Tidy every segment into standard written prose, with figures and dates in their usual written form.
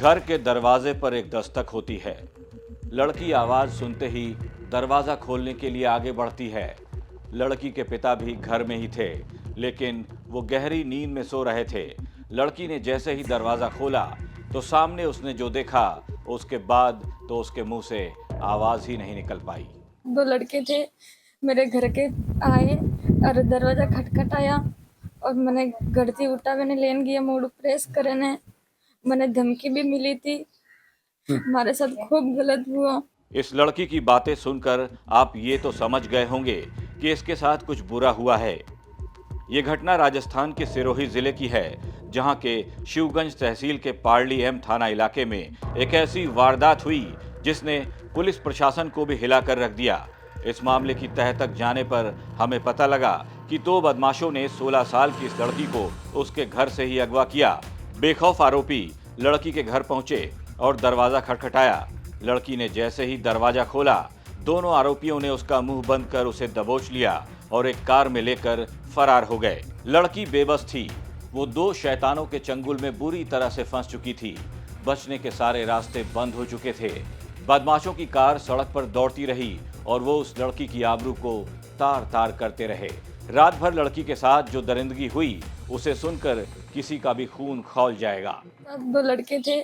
घर के दरवाजे पर एक दस्तक होती है। लड़की आवाज सुनते ही दरवाजा खोलने के लिए आगे बढ़ती है। लड़की के पिता भी घर में ही थे, लेकिन वो गहरी नींद में सो रहे थे। लड़की ने जैसे ही दरवाजा खोला तो सामने उसने जो देखा, उसके बाद तो उसके मुंह से आवाज ही नहीं निकल पाई। दो लड़के थे मेरे घर के, आए और दरवाजा खटखटाया और मैंने घर से उठा, मैंने लेन गया, मूड प्रेस करे ने मैंने धमकी भी मिली थी। हमारे साथ खूब गलत हुआ। इस लड़की की बातें सुनकर आप ये तो समझ गए होंगे कि इसके साथ कुछ बुरा हुआ है। ये घटना राजस्थान के सिरोही जिले की है, जहां के शिवगंज तहसील के पार्ली एम थाना इलाके में एक ऐसी वारदात हुई जिसने पुलिस प्रशासन को भी हिलाकर रख दिया। इस मामले की तह तक जाने पर हमें पता लगा कि दो बदमाशों ने 16 साल की इस लड़की को उसके घर से ही अगवा किया। बेखौफ आरोपी लड़की के घर पहुंचे और दरवाजा खटखटाया। लड़की ने जैसे ही दरवाजा खोला, दोनों आरोपियों ने उसका मुंह बंद कर उसे दबोच लिया और एक कार में लेकर फरार हो गए। लड़की बेबस थी। वो दो शैतानों के चंगुल में बुरी तरह से फंस चुकी थी। बचने के सारे रास्ते बंद हो चुके थे। बदमाशों की कार सड़क पर दौड़ती रही और वो उस लड़की की आबरू को तार तार करते रहे। रात भर लड़की के साथ जो दरिंदगी हुई, उसे सुनकर किसी का भी खून खौल जाएगा। अब दो लड़के थे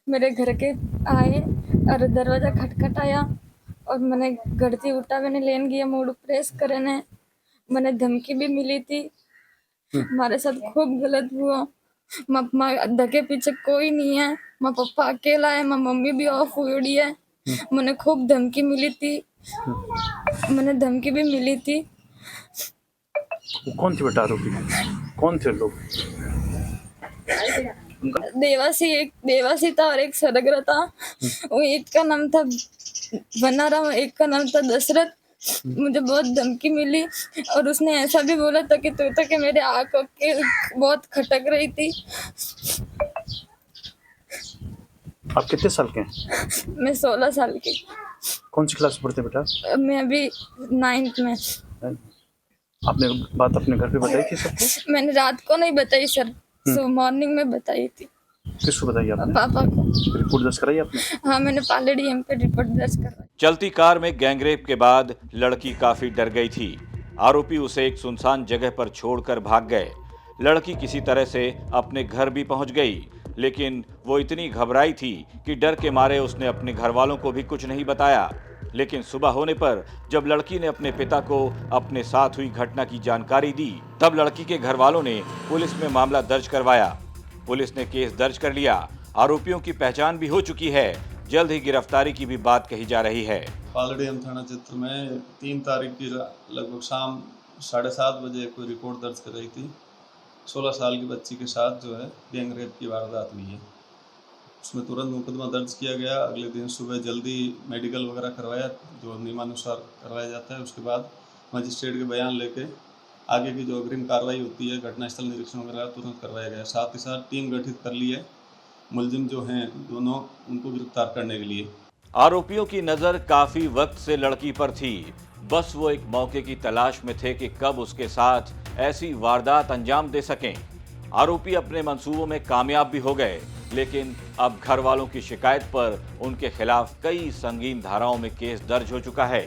मेरे घर के, आए और दरवाजा खटखटाया और मैंने घर से उठा, मैंने लेन गया, मूड प्रेस करे ने मैंने धमकी भी मिली थी। हमारे साथ खूब गलत हुआ। धके पीछे कोई नहीं है, माँ पापा अकेला है, माँ मम्मी भी ऑफ हुई है। मैंने खूब धमकी मिली थी, मैंने धमकी भी मिली थी। वो कौन थे बेटा आरोपी? कौन थे लोग? एक देवासी था और एक सरगरा था। वो एक का नाम था बनाराम, एक का नाम था दशरथ। मुझे बहुत धमकी मिली और उसने ऐसा भी बोला था कि तू तो कि मेरे आंखों के बहुत खटक रही थी। आप कितने साल के हैं? मैं 16 साल की। कौन सी क्लास में पढ़ते बेटा? मैं अभी 9th में। आपने बात अपने घर पे बताई थी सबको? मैंने रात को नहीं बताई सर, सो मॉर्निंग में बताई थी। किसको बताई आपने? पापा को। रिपोर्ट दर्ज कराई आपने? हाँ, मैंने पालेडी एम पे रिपोर्ट दर्ज करवाई। चलती कार में गैंगरेप के बाद लड़की काफी डर गई थी। आरोपी उसे एक सुनसान जगह पर छोड़कर भाग गए। लड़की किसी तरह से अपने घर भी पहुंच गई, लेकिन वो इतनी घबराई थी कि डर के मारे उसने अपने घर वालों को भी कुछ नहीं बताया। लेकिन सुबह होने पर जब लड़की ने अपने पिता को अपने साथ हुई घटना की जानकारी दी, तब लड़की के घर वालों ने पुलिस में मामला दर्ज करवाया। पुलिस ने केस दर्ज कर लिया। आरोपियों की पहचान भी हो चुकी है। जल्द ही गिरफ्तारी की भी बात कही जा रही है। पालड़ी थाना क्षेत्र में 3 तारीख की लगभग शाम 7:30 बजे कोई रिपोर्ट दर्ज कराई थी। 16 साल की बच्ची के साथ जो है गैंग रेप की वारदात हुई है। उसमें तुरंत मुकदमा दर्ज किया गया। अगले दिन सुबह जल्दी मेडिकल वगैरह करवाया, जो नियमानुसार करवाया जाता है। उसके बाद मजिस्ट्रेट के बयान लेके आगे की जो अग्रिम कार्रवाई होती है, घटनास्थल निरीक्षण वगैरह तुरंत करवाया गया। साथ ही साथ टीम गठित कर ली है, मुलजिम जो हैं दोनों, उनको गिरफ्तार करने के लिए। आरोपियों की नजर काफी वक्त से लड़की पर थी। बस वो एक मौके की तलाश में थे कि कब उसके साथ ऐसी वारदात अंजाम दे सकें। आरोपी अपने मंसूबों में कामयाब भी हो गए, लेकिन अब घर वालों की शिकायत पर उनके खिलाफ कई संगीन धाराओं में केस दर्ज हो चुका है।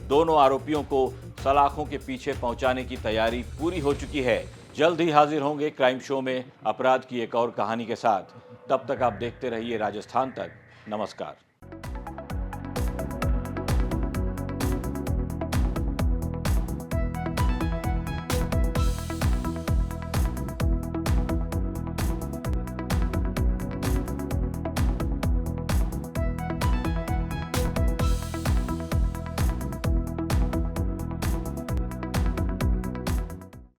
दोनों आरोपियों को सलाखों के पीछे पहुंचाने की तैयारी पूरी हो चुकी है। जल्द ही हाजिर होंगे क्राइम शो में अपराध की एक और कहानी के साथ। तब तक आप देखते रहिए राजस्थान तक। नमस्कार।